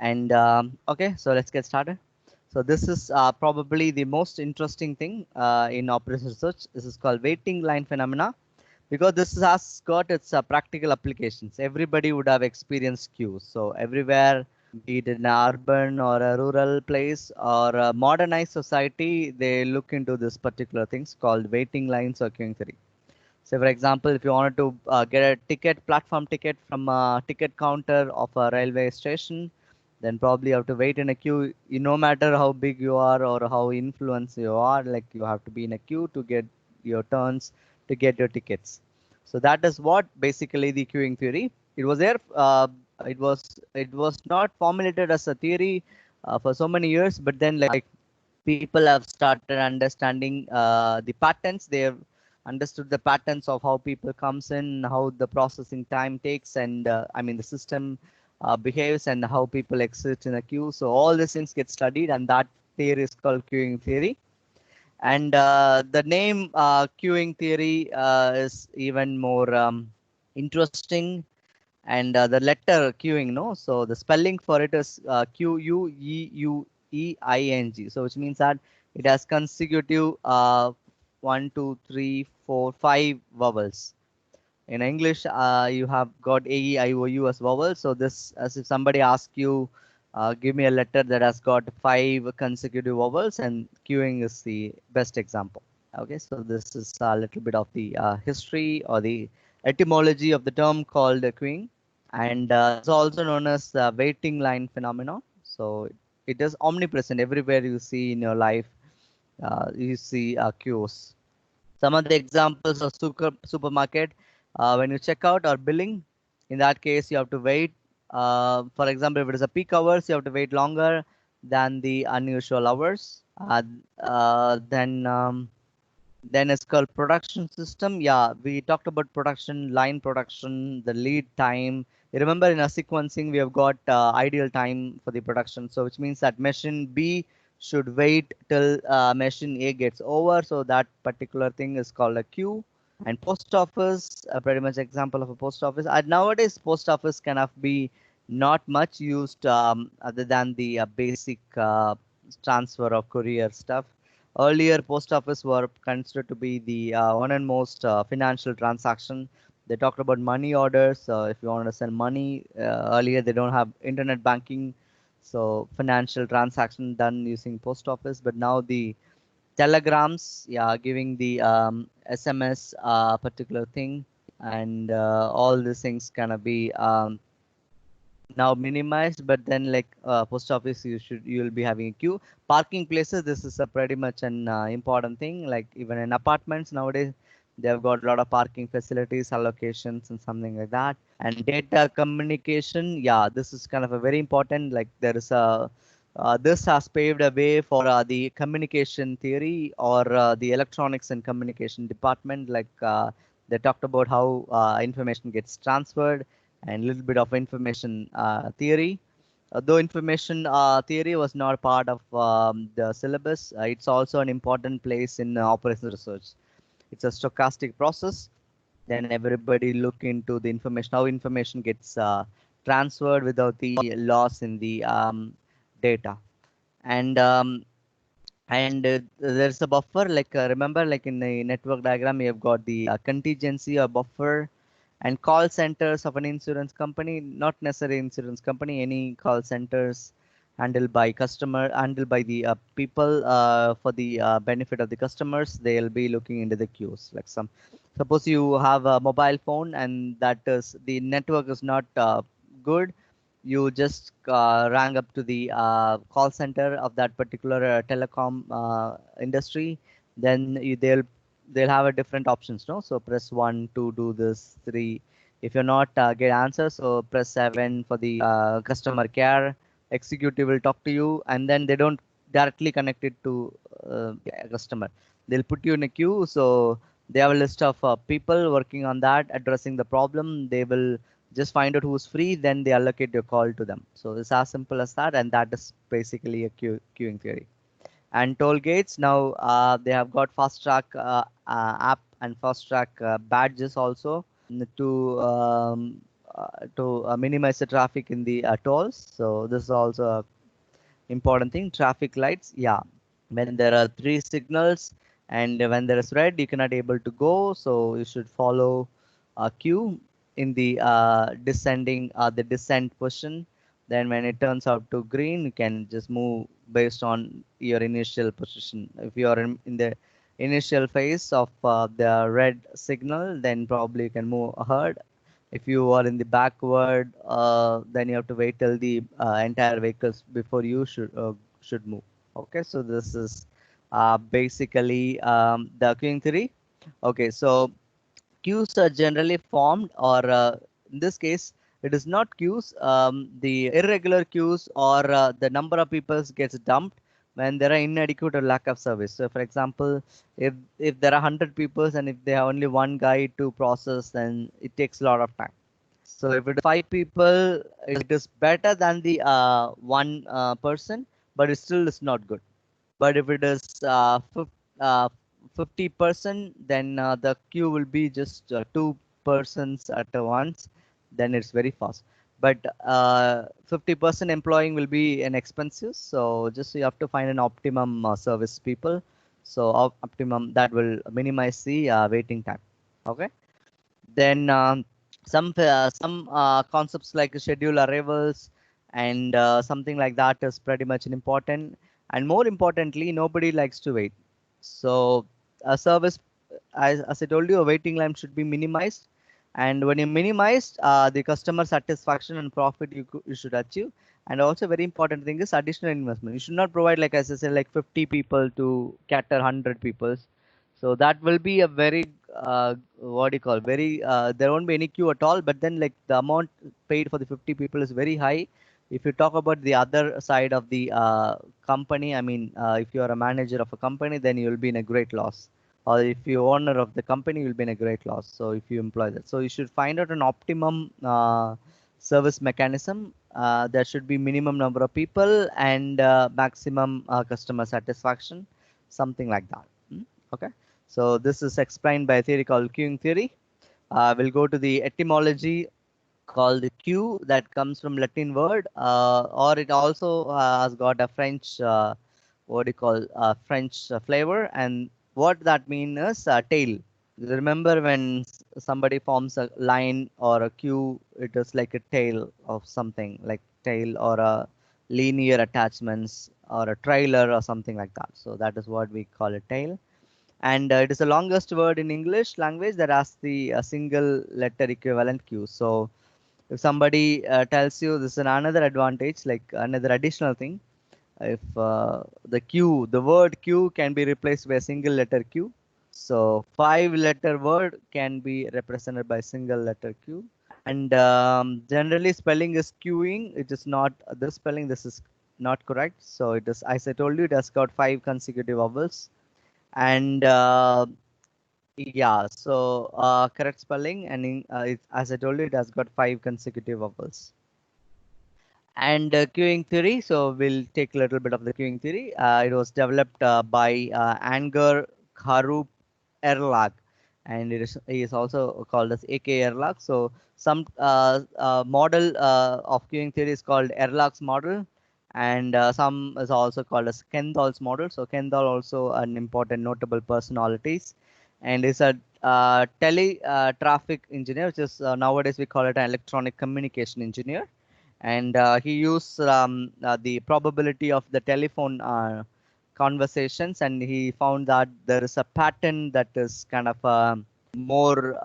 And okay, so let's get started. So this is probably the most interesting thing in operations research. This is called waiting line phenomena because this has got its practical applications. Everybody would have experienced queues. So everywhere, be it in an urban or a rural place or a modernized society, they look into this particular things called waiting lines or queuing theory. So for example, if you wanted to get a ticket, platform ticket from a ticket counter of a railway station, then probably you have to wait in a queue. No matter how big you are or how influenced you are, like you have to be in a queue to get your turns to get your tickets. So that is what basically the queuing theory. It was there. It was not formulated as a theory for so many years, but then like people have started understanding the patterns. They have understood the patterns of how people comes in, how the processing time takes, and I mean the system behaves, and how people exit in a queue. So all these things get studied, and that theory is called queuing theory. And the name queuing theory is even more interesting. And the letter queuing, no? So the spelling for it is Queueing. So which means that it has consecutive 1, 2, 3, 4, 5 vowels. In English, you have got A, E, I, O, U as vowels. So this, as if somebody asks you, give me a letter that has got 5 consecutive vowels, and queuing is the best example. Okay, so this is a little bit of the history or the etymology of the term called queuing, and it's also known as waiting line phenomenon. So it is omnipresent everywhere you see in your life. You see queues. Some of the examples of supermarket, when you check out or billing, in that case you have to wait. For example, if it is a peak hours, you have to wait longer than the unusual hours. Then it's called production system. Yeah, we talked about production, line production, the lead time. You remember in our sequencing, we have got ideal time for the production. So which means that machine B should wait till machine A gets over. So that particular thing is called a queue. And post office, pretty much example of a post office. Nowadays, post office kind of be not much used other than the basic transfer of courier stuff. Earlier, post office were considered to be the one and most financial transaction. They talked about money orders. If you want to send money, earlier they don't have internet banking, so financial transaction done using post office. But now the telegrams, yeah, giving the SMS particular thing, and all these things gonna be now minimized. But then like post office, you'll be having a queue. Parking places, this is a pretty much an important thing. Like even in apartments nowadays, they've got a lot of parking facilities, allocations, and something like that. And data communication, yeah, this is kind of a very important. Like there is a this has paved a way for the communication theory, or the electronics and communication department. Like they talked about how information gets transferred, and a little bit of information theory. Though information theory was not part of the syllabus, it's also an important place in operations research. It's a stochastic process. Then everybody look into the information, how information gets transferred without the loss in the data. And there's a buffer. Like remember, like in the network diagram, you have got the contingency or buffer. And call centers of an insurance company, not necessarily insurance company, any call centers handled by the people for the benefit of the customers. They'll be looking into the queues. Like suppose you have a mobile phone and that is the network is not good. You just rang up to the call center of that particular telecom industry. Then they'll have a different options, no? So press 1 to do this, 3 if you're not get answer. So press 7 for the customer care. Executive will talk to you, and then they don't directly connect it to customer. They'll put you in a queue. So they have a list of people working on that, addressing the problem. They will just find out who's free, then they allocate your call to them. So it's as simple as that, and that is basically a queuing theory. And toll gates, now they have got fast track app and fast track badges also to minimize the traffic in the tolls. So this is also a important thing. Traffic lights, yeah, when there are three signals and when there is red, you cannot able to go, so you should follow a queue in the the descent position. Then when it turns out to green, you can just move based on your initial position. If you are in the initial phase of the red signal, then probably you can move ahead. If you are in the backward, then you have to wait till the entire vehicles before you should move. Okay, so this is basically the queuing theory. Okay, so queues are generally formed, or in this case, it is not queues. The irregular queues or the number of people gets dumped when there are inadequate or lack of service. So, for example, if there are 100 people and if they have only one guy to process, then it takes a lot of time. So if it is five people, it is better than the one person, but it still is not good. But if it is 50%, then the queue will be just two persons at once. Then it's very fast. But 50% employing will be an expensive. So just you have to find an optimum service people. So optimum that will minimize the waiting time. Okay. Then some concepts like schedule arrivals and something like that is pretty much important. And more importantly, nobody likes to wait. So a service, as I told you, a waiting line should be minimized. And when you minimize the customer satisfaction and profit you should achieve. And also very important thing is additional investment. You should not provide, like as I said, like 50 people to cater 100 people. So that will be a very what do you call, very there won't be any queue at all. But then like the amount paid for the 50 people is very high. If you talk about the other side of the company, I mean, if you are a manager of a company, then you will be in a great loss. Or if you're owner of the company, you'll be in a great loss. So if you employ that, so you should find out an optimum service mechanism. There should be minimum number of people and maximum customer satisfaction, something like that. Okay. So this is explained by a theory called queuing theory. We'll go to the etymology called queue, that comes from Latin word, or it also has got a French, what do you call, French flavor. And what that means is tail. Remember when somebody forms a line or a queue, it is like a tail of something, like tail or a linear attachments or a trailer or something like that. So that is what we call a tail. And it is the longest word in English language that has the single letter equivalent Q. So if somebody tells you, this is another advantage, like another additional thing, if the word Q can be replaced by a single letter Q. So 5-letter word can be represented by single letter Q. And generally spelling is queuing. It is not this spelling. This is not correct. So it is, as I told you, it has got 5 consecutive vowels. And yeah, so correct spelling, and as I told you, it has got 5 consecutive vowels. And queuing theory, so we'll take a little bit of the queuing theory. It was developed by Anger Karup Erlag, and he is also called as A.K. Erlag. So some model of queuing theory is called Erlag's model, and some is also called as Kendall's model. So Kendall also an important notable personalities, and is a traffic engineer, which is nowadays we call it an electronic communication engineer. And he used the probability of the telephone conversations, and he found that there is a pattern that is kind of more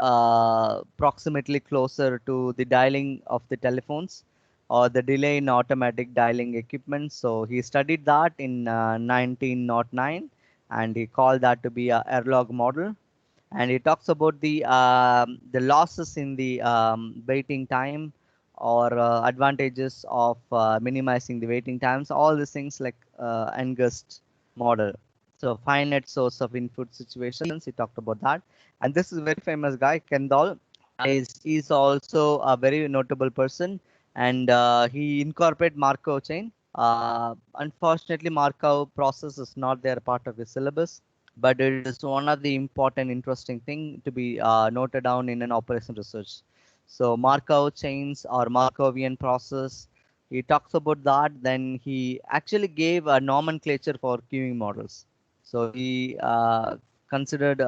proximately closer to the dialing of the telephones or the delay in automatic dialing equipment. So he studied that in 1909, and he called that to be a Erlog model. And he talks about the losses in the waiting time, or advantages of minimizing the waiting times, all these things like Engest model. So finite source of input situations, he talked about that. And this is a very famous guy, Kendall. Is also a very notable person, and he incorporated Markov chain. Unfortunately, Markov process is not there part of the syllabus, but it is one of the important interesting thing to be noted down in an operation research. So Markov chains or Markovian process, he talks about that. Then he actually gave a nomenclature for queuing models. So he considered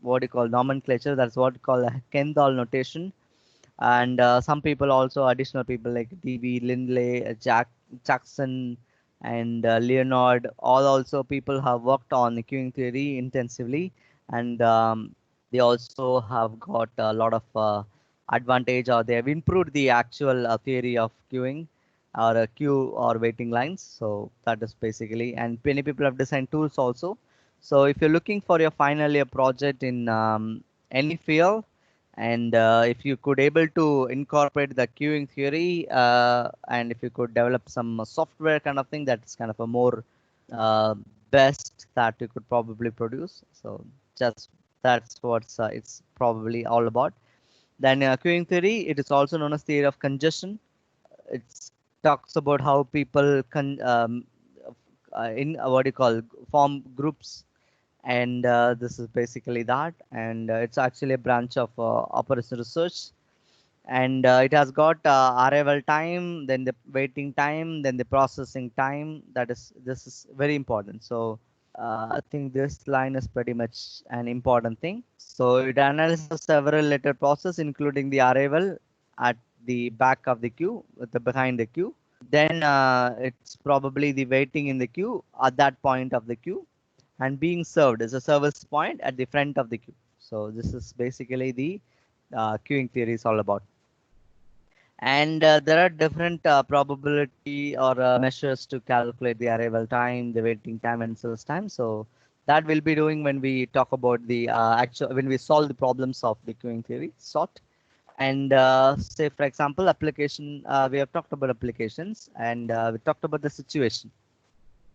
what you call nomenclature. That's what you call a Kendall notation. And some people also, additional people like D.B. Lindley, Jackson, and Leonard, all also people have worked on the queuing theory intensively, and they also have got a lot of advantage, or they have improved the actual theory of queuing or queue or waiting lines. So that is basically, and many people have designed tools also. So if you're looking for your final year project in any field, and if you could able to incorporate the queuing theory, and if you could develop some software kind of thing, that's kind of a more uh, best that you could probably produce. So just that's what it's probably all about. Then queuing theory, it is also known as theory of congestion. It talks about how people can in what do you call form groups, and this is basically that. And it's actually a branch of operation research, and it has got arrival time, then the waiting time, then the processing time. That is, this is very important. So I think this line is pretty much an important thing. So it analyzes several letter process, including the arrival at the back of the queue, with the behind the queue. Then it's probably the waiting in the queue at that point of the queue, and being served is a service point at the front of the queue. So this is basically the queuing theory is all about. And there are different probability or measures to calculate the arrival time, the waiting time, and service time. So that we'll be doing when we talk about the actual, when we solve the problems of the queuing theory sort. And say, for example, application, we have talked about applications, and we talked about the situation.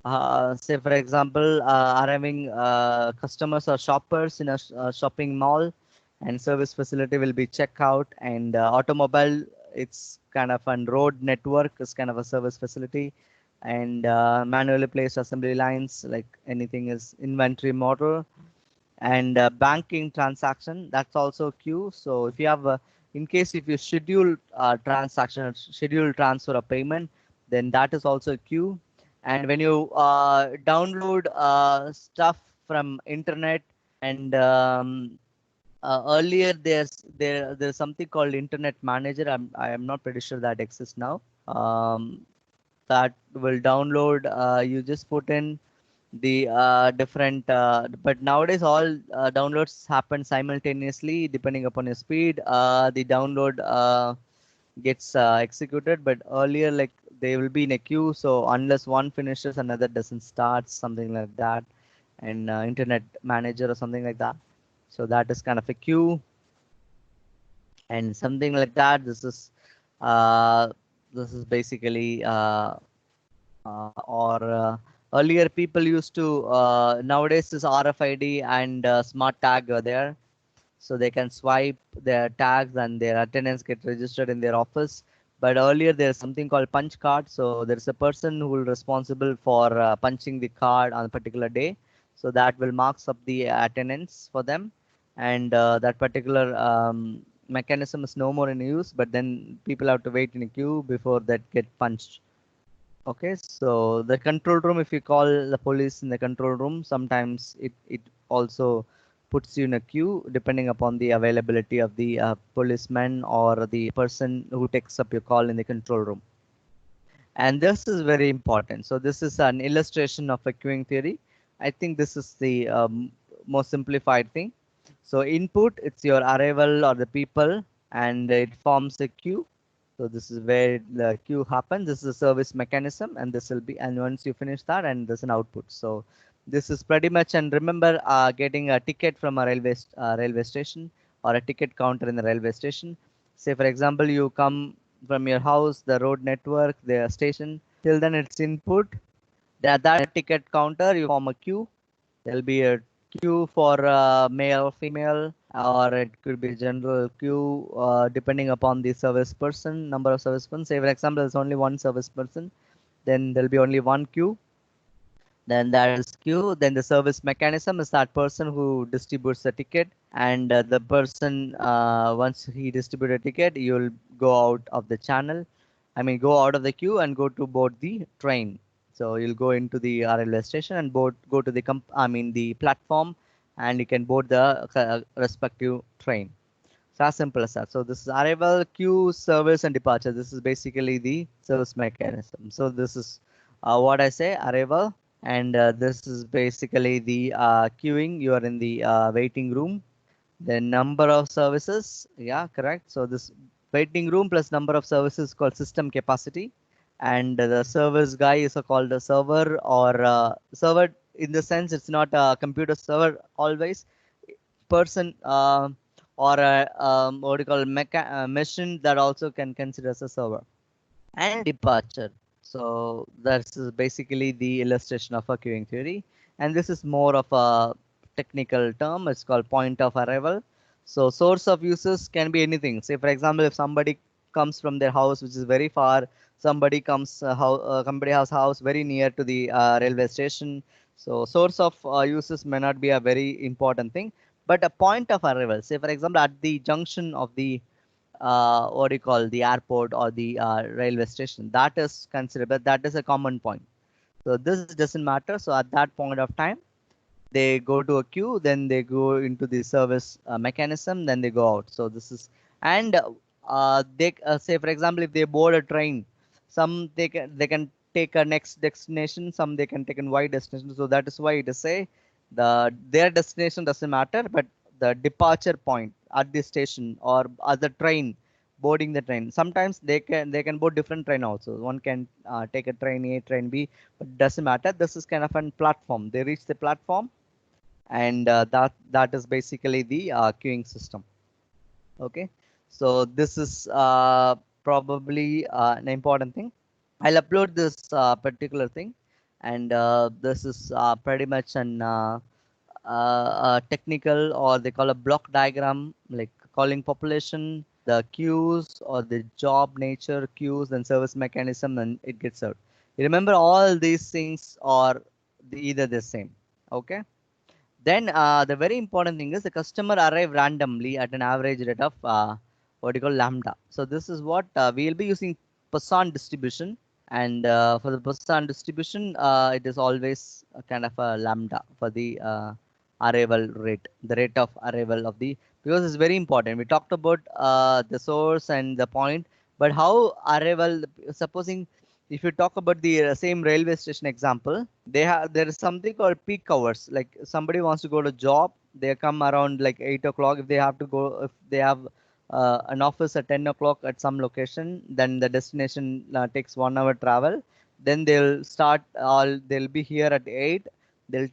Say, for example, arriving customers or shoppers in a shopping mall, and service facility will be checkout, and automobile, it's kind of an road network is kind of a service facility, and manually placed assembly lines, like anything is inventory model, and banking transaction, that's also queue. So if you have in case if you schedule transaction, schedule transfer of payment, then that is also queue. And when you download stuff from internet, and earlier there's something called internet manager. I am not pretty sure that exists now. That will download, you just put in the different, but nowadays all downloads happen simultaneously depending upon your speed. The download gets executed, but earlier, like, they will be in a queue, so unless one finishes, another doesn't start, something like that. And internet manager or something like that, so that is kind of a queue and something like that. Uh, this is basically or earlier people used to, nowadays this RFID and smart tag are there, so they can swipe their tags and their attendance get registered in their office. But earlier there's something called punch card, so there's a person who will responsible for punching the card on a particular day, so that will marks up the attendance for them. And that particular mechanism is no more in use, but then people have to wait in a queue before that get punched. Okay, so the control room, if you call the police in the control room, sometimes it also puts you in a queue depending upon the availability of the policeman or the person who takes up your call in the control room. And this is very important. So this is an illustration of a queuing theory. I think this is the most simplified thing. So input, it's your arrival or the people, and it forms a queue. So this is where the queue happens. This is a service mechanism, and this will be, and once you finish that, and there's an output. So this is pretty much, and remember getting a ticket from a railway station, or a ticket counter in the railway station. Say, for example, you come from your house, the road network, the station, till then it's input. That ticket counter, you form a queue. There'll be a queue for male, female, or it could be general queue depending upon the service person, number of service persons. Say, for example, there's only one service person, then there'll be only one queue. Then that is queue. Then the service mechanism is that person who distributes the ticket, and the person once he distributes a ticket, you'll go out of the channel. I mean, go out of the queue and go to board the train. So you'll go into the railway station and go to the the platform, and you can board the respective train. So as simple as that. So this is arrival, queue, service, and departure. This is basically the service mechanism. So this is what I say, arrival, and this is basically the queuing. You are in the waiting room. The number of services, yeah, correct. So this waiting room plus number of services called system capacity, and the service guy is called a server, or server in the sense it's not a computer server always. Person or a what do you call machine that also can consider as a server. And departure. So that's basically the illustration of a queuing theory. And this is more of a technical term. It's called point of arrival. So source of uses can be anything. Say, for example, if somebody comes from their house, which is very far, somebody has house very near to the railway station. So source of uses may not be a very important thing, but a point of arrival. Say, for example, at the junction of the what do you call the airport or the railway station, that is considered, but that is a common point. So this doesn't matter. So at that point of time, they go to a queue, then they go into the service mechanism, then they go out. So this is, and they say, for example, if they board a train, some they can take a next destination, some they can take a Y destination. So that is why it is say their destination doesn't matter, but the departure point at the station or at the train, boarding the train. Sometimes they can board different train also. One can take a train A, train B, but doesn't matter. This is kind of a platform. They reach the platform, and that is basically the queuing system. Okay, so this is probably an important thing. I'll upload this particular thing, and this is pretty much an technical, or they call a block diagram, like calling population, the queues or the job nature, queues and service mechanism, and it gets out. You remember all these things are either the same. Okay. Then the very important thing is the customer arrive randomly at an average rate of what you call lambda. So this is what we'll be using Poisson distribution, and for the Poisson distribution, it is always a kind of a lambda for the arrival rate, the rate of arrival of the, because it's very important. We talked about the source and the point, but how arrival, supposing if you talk about the same railway station example, there is something called peak hours. Like somebody wants to go to job, they come around like 8 o'clock. If they have to go, if they have an office at 10 o'clock at some location, then the destination takes 1 hour travel. Then they'll be here at 8. Then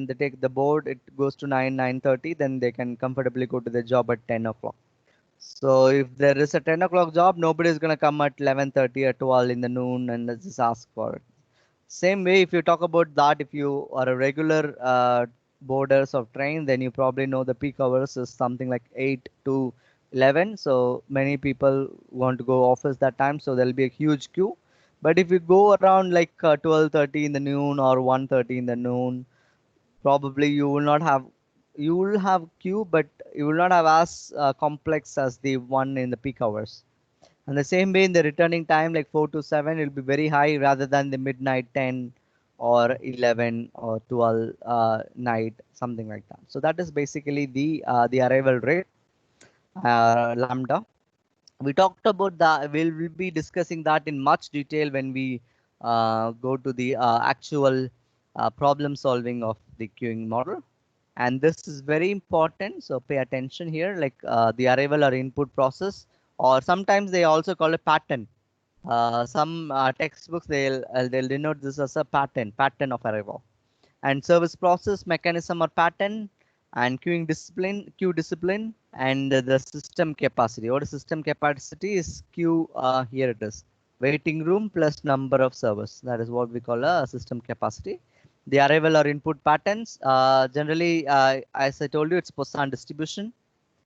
they take the board. It goes to 9:30. Then they can comfortably go to the job at 10 o'clock. So if there is a 10 o'clock job, nobody is going to come at 11:30 or 12 in the noon and just ask for it. Same way, if you talk about that, if you are a regular boarders of train, then you probably know the peak hours is something like 8 to 11. So many people want to go office that time. So there'll be a huge queue. But if you go around like 12:30 in the noon or 1:30 in the noon, probably you will have queue, but you will not have as complex as the one in the peak hours. And the same way in the returning time, like 4 to 7, it will be very high rather than the midnight 10 or 11 or 12 night, something like that. So that is basically the arrival rate, lambda. We talked about that. We'll be discussing that in much detail when we go to the actual problem solving of the queuing model. And this is very important. So pay attention here, like the arrival or input process, or sometimes they also call it pattern. Some textbooks, they'll denote this as a pattern of arrival. And service process, mechanism or pattern, and queue discipline, and the system capacity. What is system capacity is queue, here it is. Waiting room plus number of servers. That is what we call a system capacity. The arrival or input patterns, generally, as I told you, it's Poisson distribution.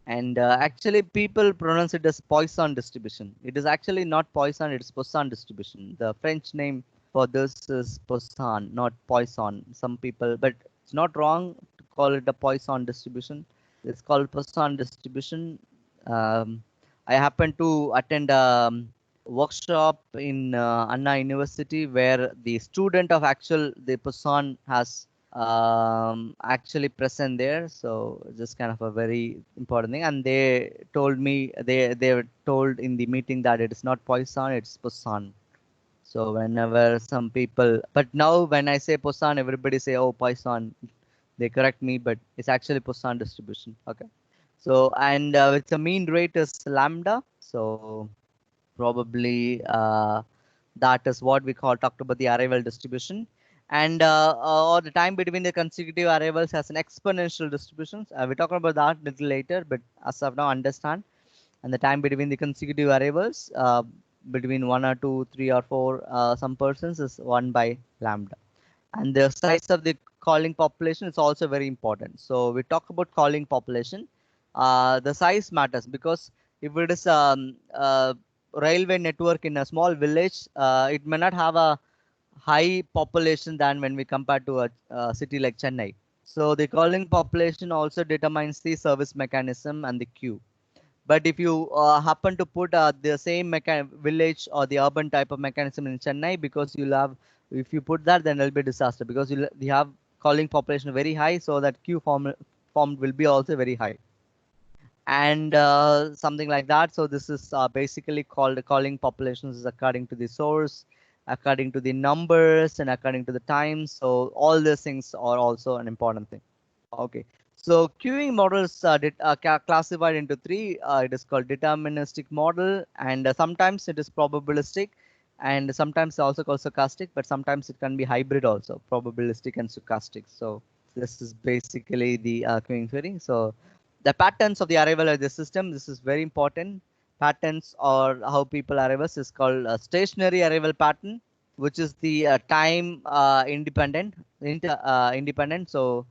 And actually, people pronounce it as Poisson distribution. It is actually not Poisson, it's Poisson distribution. The French name for this is Poisson, not Poisson. Some people, but it's not wrong to call it a Poisson distribution. It's called Poisson distribution. I happened to attend a workshop in Anna University where the student of actual the Poisson has actually present there. So just kind of a very important thing. And they told me they were told in the meeting that it is not Poisson, it's Poisson. So whenever some people, but now when I say Poisson, everybody say, oh, Poisson. They correct me, but it's actually Poisson distribution. Okay. So, and with the mean rate is lambda. So probably that is what we call talked about the arrival distribution. And or the time between the consecutive arrivals has an exponential distribution. We talk about that a little later, but as of now, understand. And the time between the consecutive arrivals between 1 or 2, 3 or 4 some persons is 1 by lambda. And the size of the calling population is also very important. So we talk about calling population. The size matters because if it is a railway network in a small village, it may not have a high population than when we compare to a city like Chennai. So the calling population also determines the service mechanism and the queue. But if you happen to put the same village or the urban type of mechanism in Chennai, because you'll have, if you put that, then it'll be a disaster because you have calling population very high, so that queue formed will be also very high. And something like that. So this is basically called calling populations is according to the source, according to the numbers, and according to the time. So all these things are also an important thing. Okay. So queuing models classified into three. It is called deterministic model, and sometimes it is probabilistic, and sometimes also called stochastic, but sometimes it can be hybrid also, probabilistic and stochastic. So this is basically the queuing theory. So the patterns of the arrival of the system, this is very important. Patterns or how people arrive is called a stationary arrival pattern, which is the time independent. So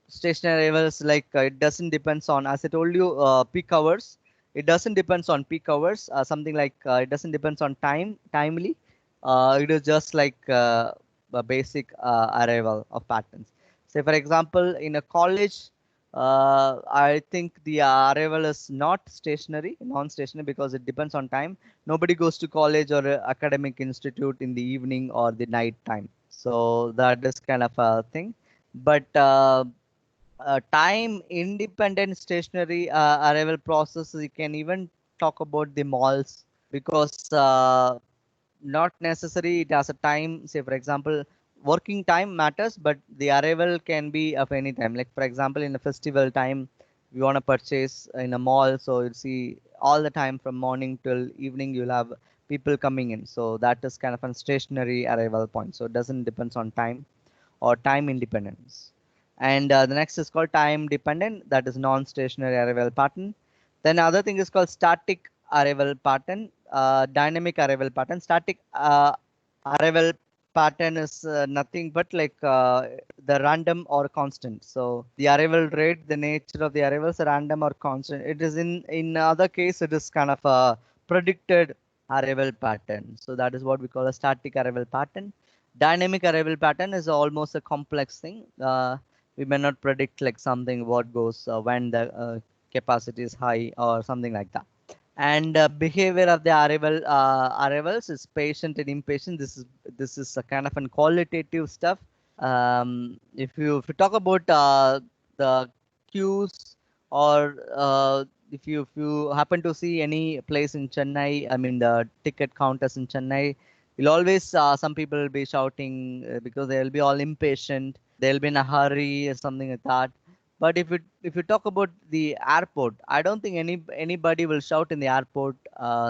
stationary arrivals, like it doesn't depends on, as I told you, peak hours. It doesn't depends on peak hours. Something like it doesn't depends on timely. It is just like a basic arrival of patterns. Say for example, in a college, I think the arrival is not stationary, non-stationary, because it depends on time. Nobody goes to college or academic institute in the evening or the night time. So that is kind of a thing. But time independent stationary arrival process, you can even talk about the malls, because not necessary it has a time. Say for example, working time matters, but the arrival can be of any time. Like for example, in a festival time, you want to purchase in a mall, so you'll see all the time from morning till evening you'll have people coming in. So that is kind of a stationary arrival point. So it doesn't depends on time or time independence. And the next is called time dependent, that is non-stationary arrival pattern. Then other thing is called static arrival pattern, dynamic arrival pattern. Static arrival pattern is nothing but like the random or constant. So the arrival rate, the nature of the arrivals are random or constant. It is in other case, it is kind of a predicted arrival pattern. So that is what we call a static arrival pattern. Dynamic arrival pattern is almost a complex thing. We may not predict like something what goes when the capacity is high or something like that. And behavior of the arrivals is patient and impatient. This is a kind of an qualitative stuff. If you talk about the queues, or if you happen to see any place in Chennai, I mean the ticket counters in Chennai, you'll always some people will be shouting because they'll be all impatient. They'll be in a hurry or something like that. But if you talk about the airport, I don't think anybody will shout in the airport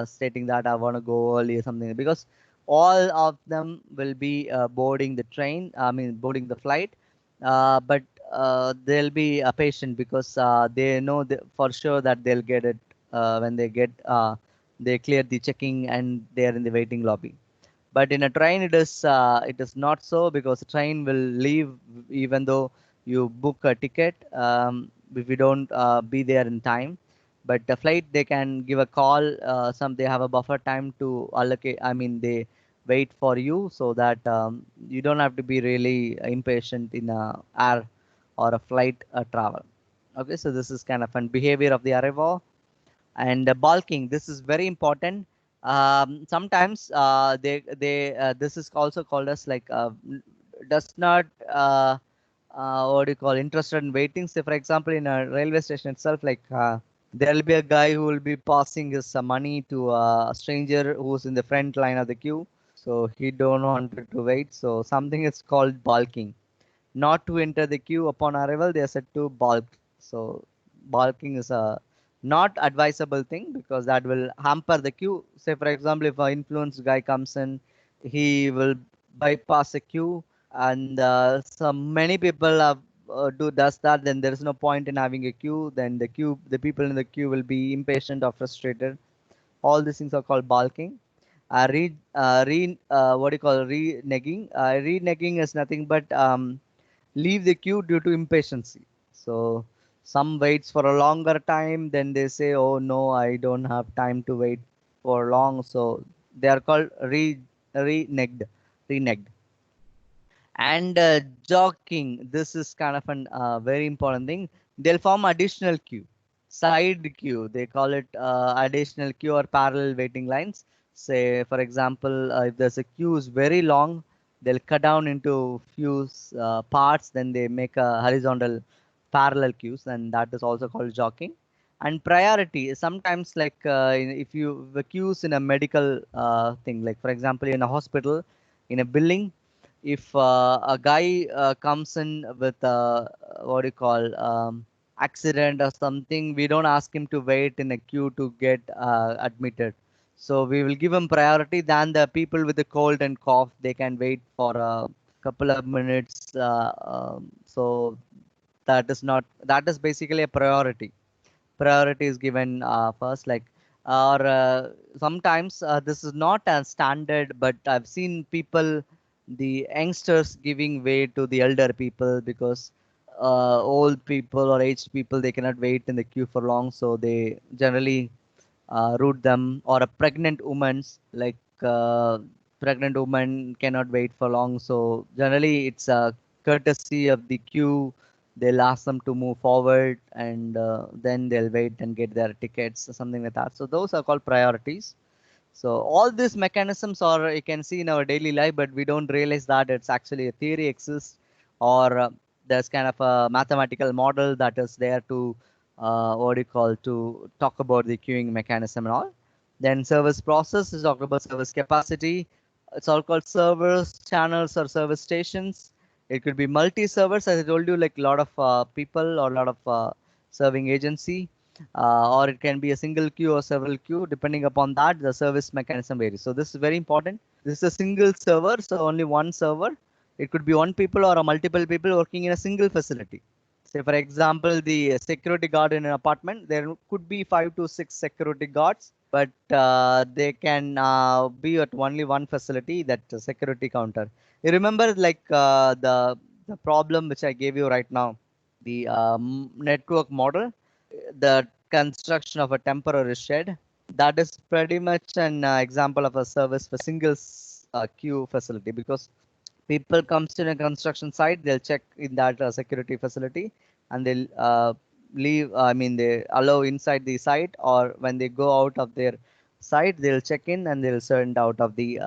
stating that I want to go early or something, because all of them will be boarding the train. I mean boarding the flight, but they'll be patient because they know for sure that they'll get it when they clear the checking and they're in the waiting lobby. But in a train, it is not so, because the train will leave even though you book a ticket, if you don't be there in time. But the flight, they can give a call. They have a buffer time to allocate. I mean, they wait for you, so that you don't have to be really impatient in a air or a flight travel. Okay, so this is kind of an behavior of the arrival. And bulking, this is very important. Sometimes this is also called as like does not what do you call interested in waiting. Say for example, in a railway station itself, like there will be a guy who will be passing his money to a stranger who's in the front line of the queue, so he don't want to wait. So something is called bulking. Not to enter the queue upon arrival, they are said to bulk. So bulking is a not advisable thing, because that will hamper the queue. Say for example, if an influenced guy comes in, he will bypass a queue, and some many people have does that. Then there is no point in having a queue. Then the people in the queue will be impatient or frustrated. All these things are called bulking. What do you call reneging? Reneging is nothing but leave the queue due to impatience. So some waits for a longer time, then they say, "Oh no, I don't have time to wait for long." So they are called reneged. And jogging, this is kind of an very important thing. They'll form additional queue, side queue. They call it additional queue or parallel waiting lines. Say, for example, if there's a queue is very long, they'll cut down into few parts. Then they make a horizontal parallel queues, and that is also called jogging. And priority is sometimes like if you the queues in a medical thing, like for example, in a hospital, in a building, if a guy comes in with what do you call accident or something, we don't ask him to wait in a queue to get admitted. So we will give him priority than the people with the cold and cough. They can wait for a couple of minutes. So that is basically a priority. Priority is given first, like, or sometimes this is not a standard, but I've seen people, the youngsters, giving way to the elder people, because old people or aged people, they cannot wait in the queue for long, so they generally route them. Or a pregnant woman's, like pregnant woman cannot wait for long, so generally it's a courtesy of the queue. They'll ask them to move forward, and then they'll wait and get their tickets or something like that. So those are called priorities. So all these mechanisms are, you can see in our daily life, but we don't realize that it's actually a theory exists, or there's kind of a mathematical model that is there to what do you call, to talk about the queuing mechanism and all. Then service process is talked about service capacity. It's all called servers, channels, or service stations. It could be multi-servers, as I told you, like a lot of people or a lot of serving agency, or it can be a single queue or several queue. Depending upon that, the service mechanism varies. So this is very important. This is a single server, so only one server. It could be one people or a multiple people working in a single facility. Say for example, the security guard in an apartment, there could be 5 to 6 security guards, but they can be at only one facility, that security counter. You remember, like the problem which I gave you right now, the network model, the construction of a temporary shed. That is pretty much an example of a service for single queue facility, because people comes to a construction site, they'll check in that security facility, and they'll leave. I mean, they allow inside the site, or when they go out of their site, they'll check in and they'll send out of the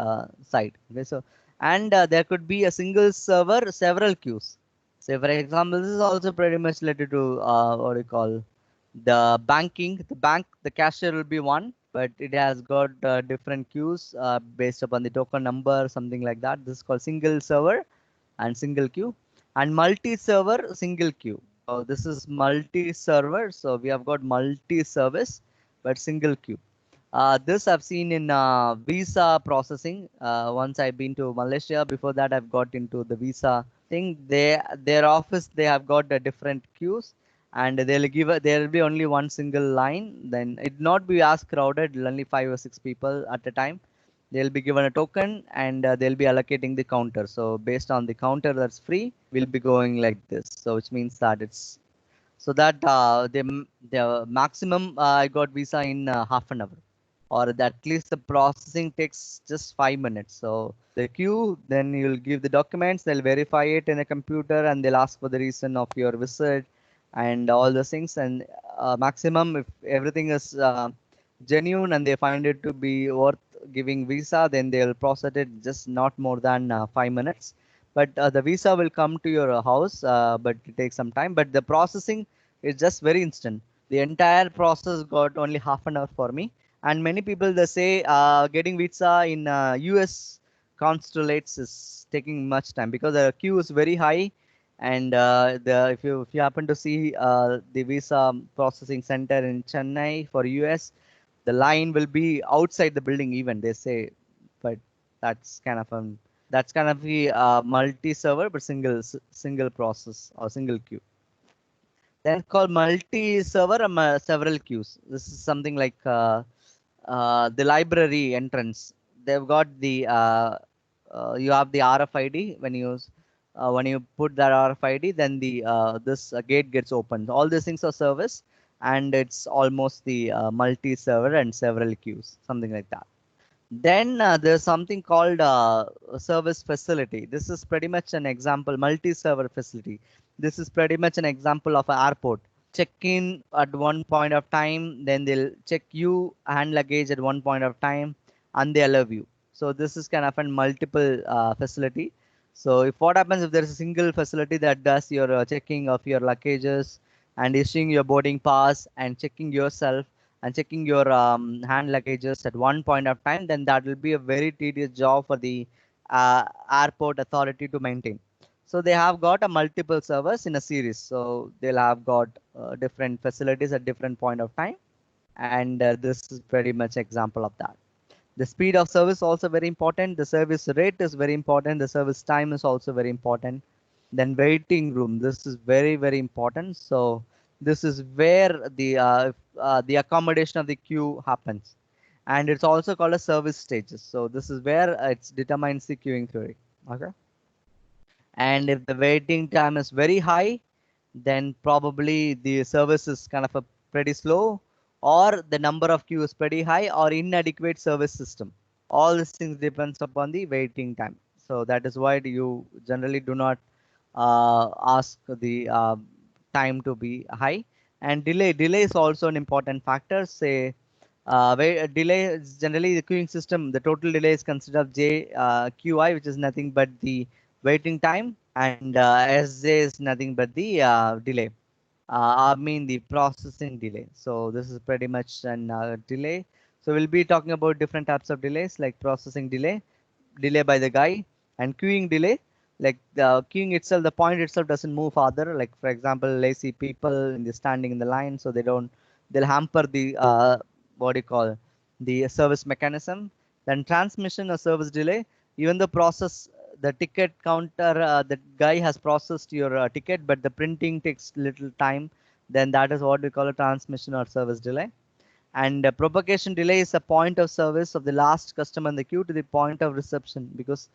site. Okay, so and there could be a single server, several queues. Say for example, this is also pretty much related to what do you call, the banking. The cashier will be one, but it has got different queues based upon the token number, something like that. This is called single server and single queue, and multi-server, single queue. So this is multi-server. So we have got multi-service, but single queue. This I've seen in visa processing. Once I've been to Malaysia. Before that, I've got into the visa thing. Their office, they have got different queues, and there will be only one single line. Then it not be as crowded. Only 5 or 6 people at a time. They'll be given a token, and they'll be allocating the counter. So based on the counter that's free, we'll be going like this. So which means that it's so that the maximum I got visa in half an hour. or at least the processing takes just 5 minutes. So the queue, then you'll give the documents, they'll verify it in a computer, and they'll ask for the reason of your visit and all those things. And maximum, if everything is genuine and they find it to be worth giving visa, then they'll process it just not more than 5 minutes. But the visa will come to your house, but it takes some time. But the processing is just very instant. The entire process got only half an hour for me. And many people they say getting visa in US consulates is taking much time because the queue is very high. And the if you happen to see the visa processing center in Chennai for US, the line will be outside the building even they say. But that's kind of that's kind of the multi-server but single process or single queue. Then called multi-server and several queues. This is something like the library entrance. They've got the you have the RFID when you put that RFID, then the this gate gets opened. All these things are service, and it's almost the multi-server and several queues, something like that. Then there's something called service facility. This is pretty much an example, multi-server facility. This is pretty much an example of an airport. Check in at one point of time, then they'll check you hand luggage at one point of time, and they allow you. So this is kind of a multiple facility. So if what happens if there is a single facility that does your checking of your luggages and issuing your boarding pass and checking yourself and checking your hand luggages at one point of time, then that will be a very tedious job for the airport authority to maintain. So they have got a multiple servers in a series. So they'll have got different facilities at different point of time. And this is pretty much example of that. The speed of service also very important. The service rate is very important. The service time is also very important. Then waiting room. This is very, very important. So this is where the accommodation of the queue happens. And it's also called a service stages. So this is where it determines the queuing theory. Okay. And if the waiting time is very high, then probably the service is kind of a pretty slow, or the number of queue is pretty high, or inadequate service system. All these things depends upon the waiting time. So that is why you generally do not ask the time to be high. And delay is also an important factor. Say delay is generally the queuing system. The total delay is considered QI, which is nothing but the waiting time, and SJ is nothing but the delay. I mean the processing delay. So this is pretty much an delay. So we'll be talking about different types of delays like processing delay, delay by the guy, and queuing delay. Like the queuing itself, the point itself doesn't move farther. Like for example, lazy people in the standing in the line, so they'll hamper the what do you call the service mechanism. Then transmission or service delay, even the process the ticket counter, the guy has processed your ticket, but the printing takes little time. Then that is what we call a transmission or service delay. And propagation delay is a point of service of the last customer in the queue to the point of reception, because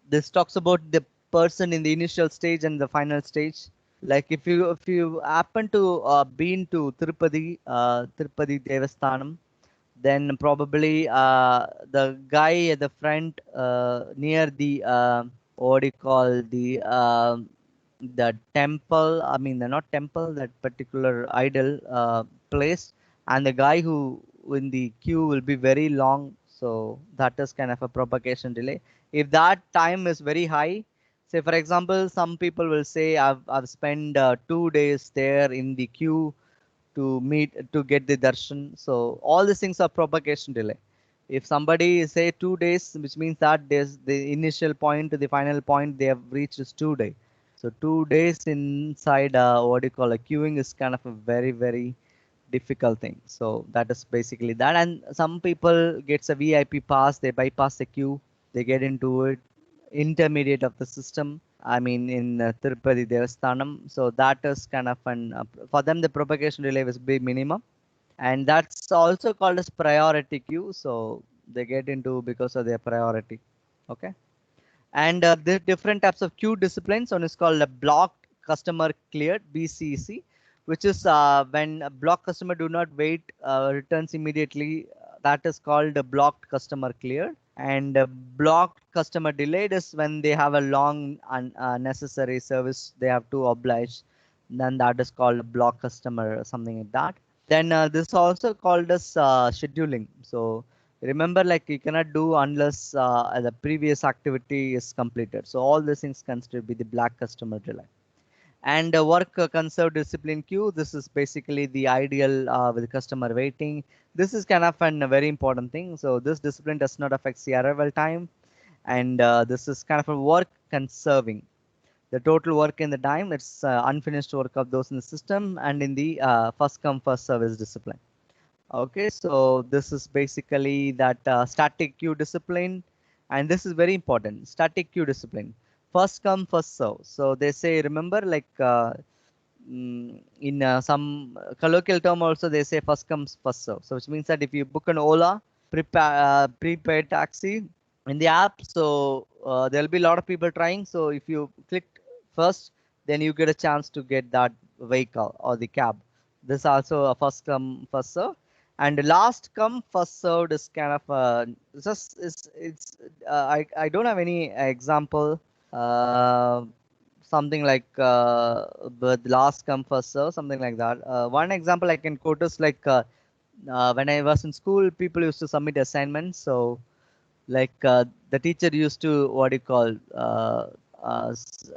this talks about the person in the initial stage and the final stage. Like if you happen to been to Tirupati Devasthanam, then probably the guy at the front near the what do you call the temple, I mean the not temple, that particular idol place, and the guy who in the queue will be very long. So that is kind of a propagation delay. If that time is very high, say for example, some people will say I've spent 2 days there in the queue to meet to get the darshan. So all these things are propagation delay. If somebody say 2 days, which means that there's the initial point to the final point they have reached is 2 days. So 2 days inside what do you call a queuing is kind of a very difficult thing. So that is basically that. And some people gets a VIP pass, they bypass the queue, they get into it intermediate of the system. I mean, in Tirupati Devasthanam. So that is kind of an, for them, the propagation delay was be minimum. And that's also called as priority queue. So they get into because of their priority. Okay. And the different types of queue disciplines. One is called a blocked customer cleared, BCC, which is when a block customer do not wait, returns immediately. that is called a blocked customer cleared. And blocked customer delayed is when they have a long unnecessary service they have to oblige. Then that is called block customer or something like that. Then this also called as scheduling. So remember, like you cannot do unless the previous activity is completed. So all these things can still be the black customer delay. And work conserved discipline queue. This is basically the ideal with customer waiting. This is kind of a very important thing. So this discipline does not affect the arrival time, and this is kind of a work conserving. The total work in the time, it's unfinished work of those in the system and in the first come first service discipline. Okay, so this is basically that static queue discipline, and this is very important. Static queue discipline, first come first serve. So they say, remember, like in some colloquial term also they say first comes first serve. So which means that if you book an Ola prepaid taxi in the app, so there'll be a lot of people trying. So if you click first, then you get a chance to get that vehicle or the cab. This also a first come first serve. And last come first served is kind of just it's I don't have any example uh, something like but last come first serve, something like that. One example I can quote is like when I was in school, people used to submit assignments. So like the teacher used to what do you call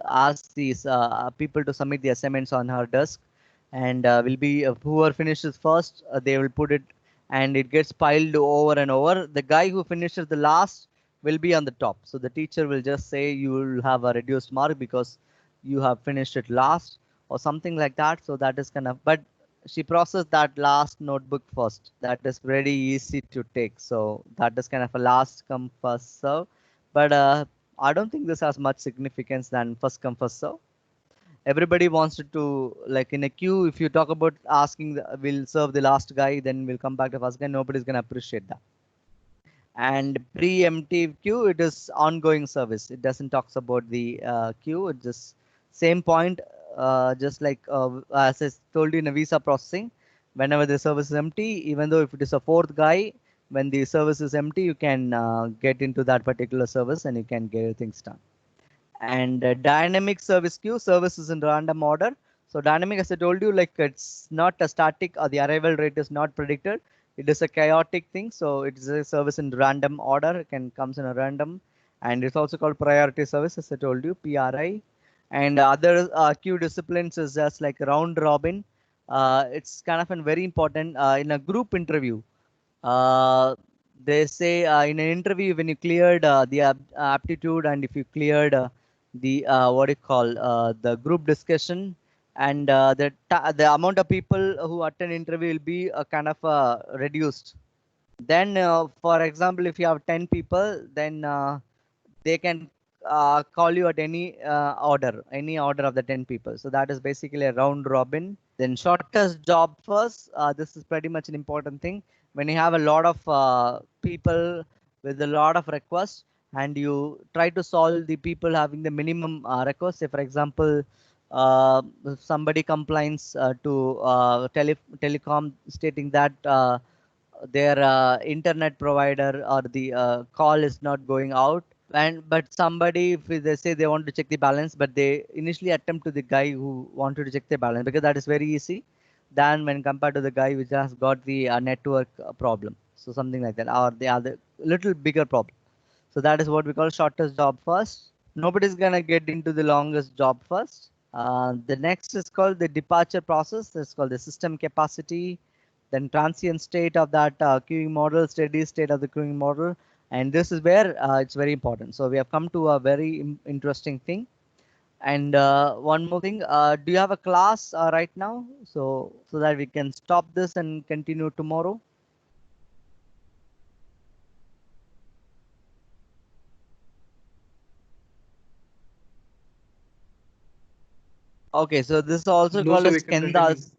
ask these people to submit the assignments on her desk, and will be whoever finishes first, they will put it, and it gets piled over and over. The guy who finishes the last will be on the top. So the teacher will just say you will have a reduced mark because you have finished it last or something like that. So that is kind of, but she processed that last notebook first. That is very easy to take. So that is kind of a last come first serve. But I don't think this has much significance than first come first serve. Everybody wants to, like in a queue, if you talk about asking we'll serve the last guy, then we'll come back to first guy, nobody's going to appreciate that. And preemptive queue, it is ongoing service. It doesn't talks about the queue. It just same point, just like as I told you in a visa processing, whenever the service is empty, even though if it is a fourth guy, when the service is empty, you can get into that particular service and you can get things done. And dynamic service queue, services in random order. So dynamic, as I told you, like it's not a static, or the arrival rate is not predicted. It is a chaotic thing. So it is a service in random order. It can comes in a random, and it's also called priority service, as I told you, PRI. And other queue disciplines is just like round robin. It's kind of a very important in a group interview. Uh, they say in an interview, when you cleared the aptitude, and if you cleared the what do you call the group discussion, and the amount of people who attend interview will be kind of reduced. Then for example, if you have 10 people, then they can call you at any order of the 10 people. So that is basically a round robin. Then shortest job first. This is pretty much an important thing. When you have a lot of people with a lot of requests, and you try to solve the people having the minimum request. Say, for example, if somebody complains to telecom stating that their internet provider or the call is not going out, and but somebody, if they say they want to check the balance, but they initially attempt to the guy who wanted to check the balance, because that is very easy than when compared to the guy which has got the network problem. So something like that, or the other little bigger problem. So that is what we call shortest job first. Nobody's gonna get into the longest job first. The next is called the departure process. It's called the system capacity, then transient state of that queuing model, steady state of the queuing model. And this is where it's very important. So we have come to a very interesting thing. And one more thing, do you have a class right now? So that we can stop this and continue tomorrow. Okay, so this is also No, called sir, as we can continue. Kendall's.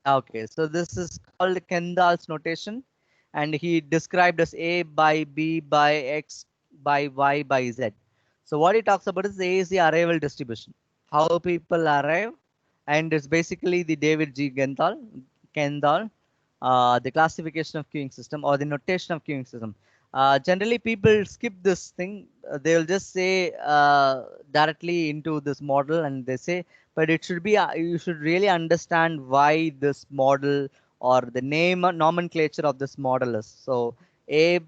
Okay, so this is called Kendall's notation, and he described as A by B by X by Y by Z. So what he talks about is A is the arrival distribution, how people arrive, and it's basically the David G. Kendall. the classification of queuing system or the notation of queuing system. Generally, people skip this thing. They'll just say directly into this model, and they say, but it should be, you should really understand why this model or the name or nomenclature of this model is. So A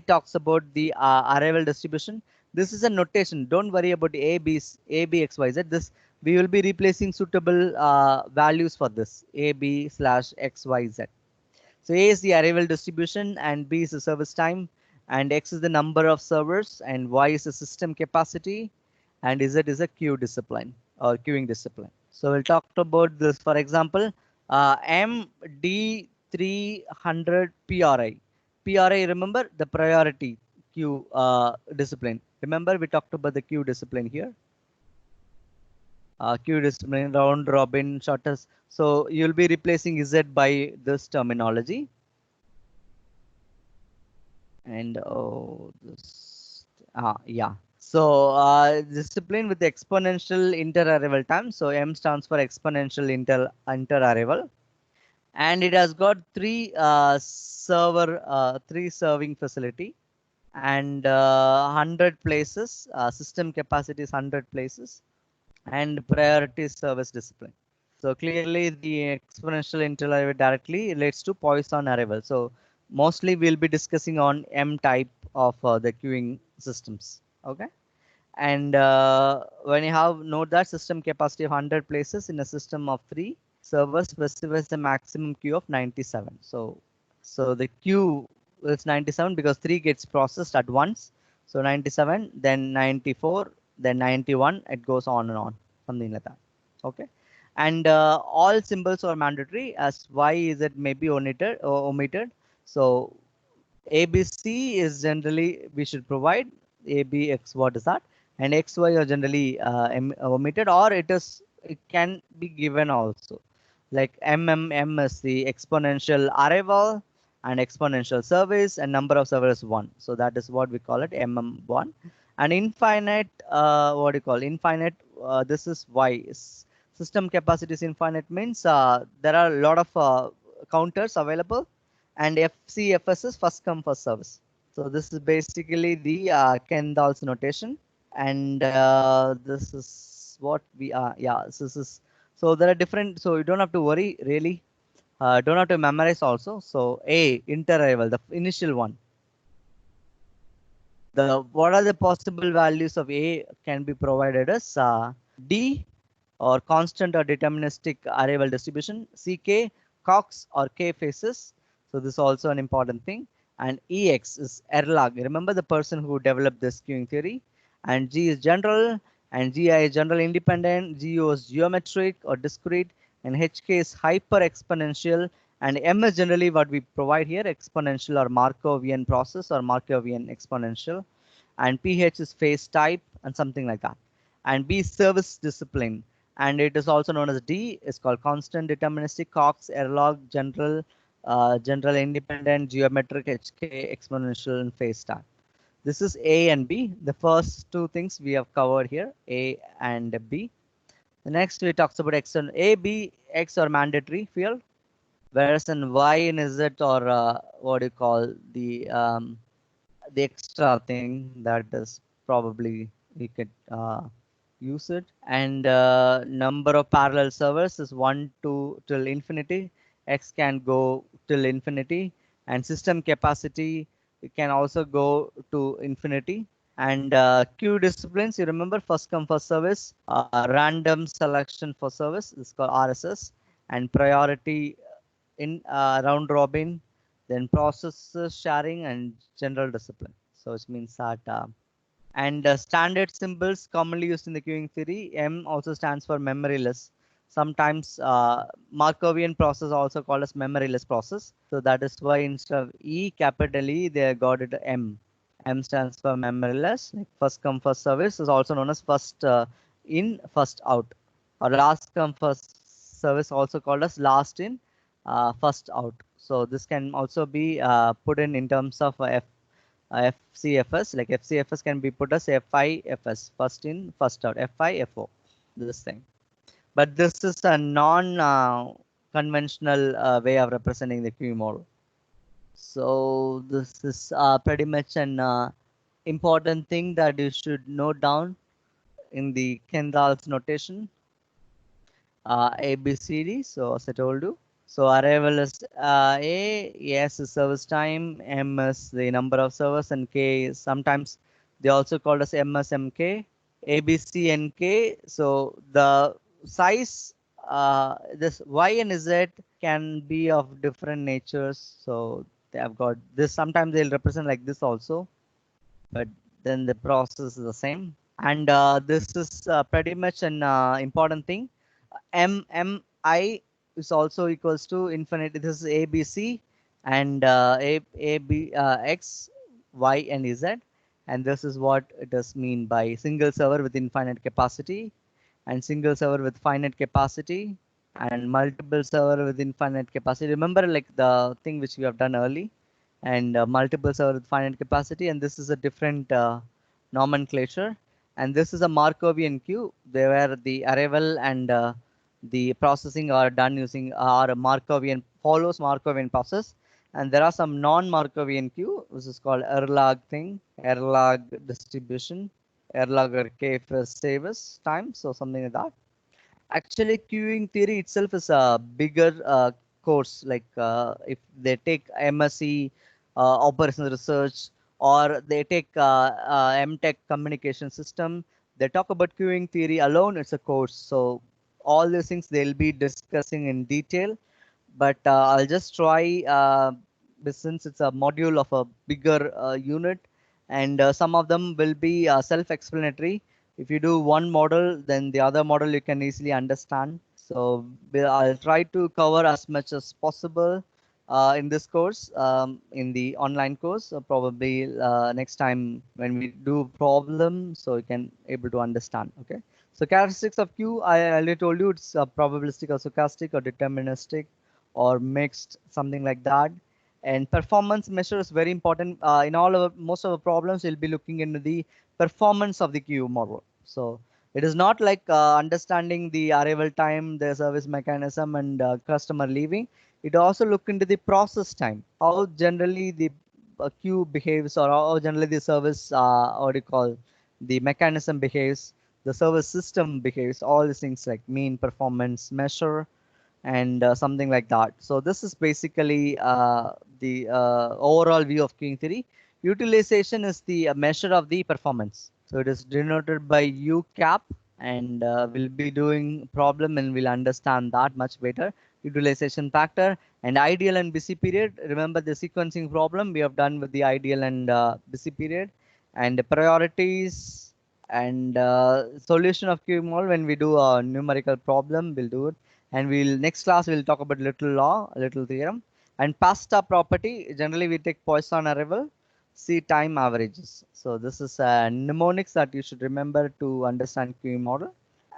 talks about the arrival distribution. This is a notation. Don't worry about A, B, X, Y, Z. This we will be replacing suitable values for this A, B / X, Y, Z. So A is the arrival distribution, and B is the service time, and X is the number of servers, and Y is the system capacity, and Z is a queue discipline or queuing discipline. So we'll talk about this. For example, MD300 PRI. PRI, remember the priority queue discipline. Remember we talked about the queue discipline here. Queue discipline, round robin, shortest. So you'll be replacing Z by this terminology. And yeah. So discipline with the exponential inter-arrival time. So M stands for exponential inter-arrival, and it has got three serving facility, and 100 places. System capacity is 100 places, and priority service discipline. So clearly the exponential inter-arrival directly relates to Poisson arrival. So mostly we'll be discussing on M type of the queuing systems. Okay. And when you have note that system capacity of 100 places in a system of 3 servers specifies the maximum queue of 97. So the queue is 97 because 3 gets processed at once. So 97, then 94, then 91, it goes on and on, something like that. Okay. And all symbols are mandatory, as Y is it may be omitted. So ABC is generally we should provide. ABX, what is that? And XY are generally omitted, or it can be given also. Like MMM is the exponential arrival and exponential service, and number of servers 1. So that is what we call it, MM1. And infinite, what do you call infinite? This is Y. System capacity is infinite means there are a lot of counters available, and FCFS is first come first service. So this is basically the Kendall's notation, and this is what we are. Yeah, this is. So there are different. So you don't have to worry really. Don't have to memorize also. So A, inter-arrival, the initial one. What are the possible values of A can be provided as D, or constant or deterministic arrival distribution, CK, Cox or K phases. So this is also an important thing. And EX is Erlag. Remember the person who developed this queuing theory. And G is general, and GI is general independent, GO is geometric or discrete, and HK is hyper exponential, and M is generally what we provide here, exponential or Markovian process or Markovian exponential, and PH is phase type and something like that. And B is service discipline, and it is also known as D, is called constant, deterministic, Cox, Erlog, general, general independent, geometric, HK, exponential, and phase type. This is A and B. The first two things we have covered here, A and B. The next we talks about X and A, B, X are mandatory field, whereas in Y and Z or what do you call the extra thing that is probably we could use it. And number of parallel servers is 1, 2 till infinity. X can go till infinity, and system capacity it can also go to infinity. And queue disciplines, you remember first come first service, random selection for service is called RSS, and priority in round robin, then process sharing and general discipline. So it means that and standard symbols commonly used in the queuing theory, M also stands for memoryless. Sometimes Markovian process also called as memoryless process. So that is why instead of E, capital E, they got it M. M stands for memoryless. Like first come first service is also known as first in first out, or last come first service also called as last in first out. So this can also be put in terms of FCFS, like FCFS can be put as FIFS, first in, first out, FIFO, this thing. But this is a non conventional way of representing the queue model. So this is pretty much an important thing that you should note down in the Kendall's notation, ABCD. So as I told you, so arrival is A, S is service time, M is the number of servers, and K is sometimes they also called as MSMK, ABC and K. So the size, this Y and Z can be of different natures. So they have got this. Sometimes they'll represent like this also, but then the process is the same. And this is pretty much an important thing. Mi is also equals to infinity. This is ABC and X, Y, and Z. And this is what it does mean by single server with infinite capacity and single server with finite capacity and multiple server with infinite capacity. Remember like the thing which we have done early, and multiple server with finite capacity, and this is a different nomenclature. And this is a Markovian queue where the arrival and the processing are done using our Markovian, follows Markovian process. And there are some non-Markovian queue, which is called Erlag thing, Erlag distribution, Erlag or KFS service time, so something like that. Actually, queuing theory itself is a bigger course. Like if they take MSc operations research, or they take MTech communication system, they talk about queuing theory alone. It's a course. So all these things they'll be discussing in detail. But I'll just try, since it's a module of a bigger unit, and some of them will be self-explanatory. If you do one model, then the other model you can easily understand. So I'll try to cover as much as possible in this course, in the online course. So probably next time when we do problem, so you can able to understand. Okay. So characteristics of Q, I already told you it's probabilistic or stochastic or deterministic or mixed, something like that. And performance measure is very important. In all of most of the problems, we'll be looking into the performance of the queue model. So it is not like understanding the arrival time, the service mechanism, and customer leaving. It also look into the process time, how generally the queue behaves, or how generally the service, what do you call, the mechanism behaves, the service system behaves, all these things like mean performance measure and something like that. So this is basically the overall view of queuing theory. Utilization is the measure of the performance. So it is denoted by U cap, and we'll be doing problem and we'll understand that much better. Utilization factor and ideal and busy period. Remember the sequencing problem we have done with the ideal and busy period, and the priorities and solution of queuing model. When we do a numerical problem, we'll do it. And we'll next class we'll talk about little law, little theorem, and pasta property. Generally we take Poisson arrival, see time averages. So this is mnemonics that you should remember to understand queuing model.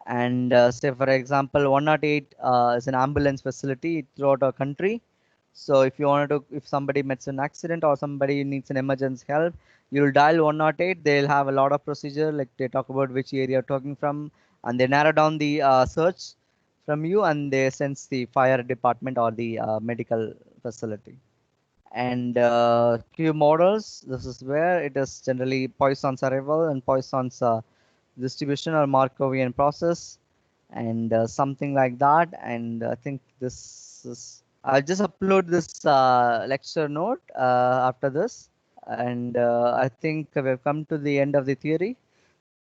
And say for example 108 is an ambulance facility throughout our country. So if you wanted to, if somebody meets an accident or somebody needs an emergency help, you'll dial 108. They'll have a lot of procedure, like they talk about which area you're talking from, and they narrow down the search from you, and they sense the fire department or the medical facility. And Q models, this is where it is generally Poisson's arrival and Poisson's distribution or Markovian process, and something like that. And I think this is, I'll just upload this lecture note after this. And I think we've come to the end of the theory.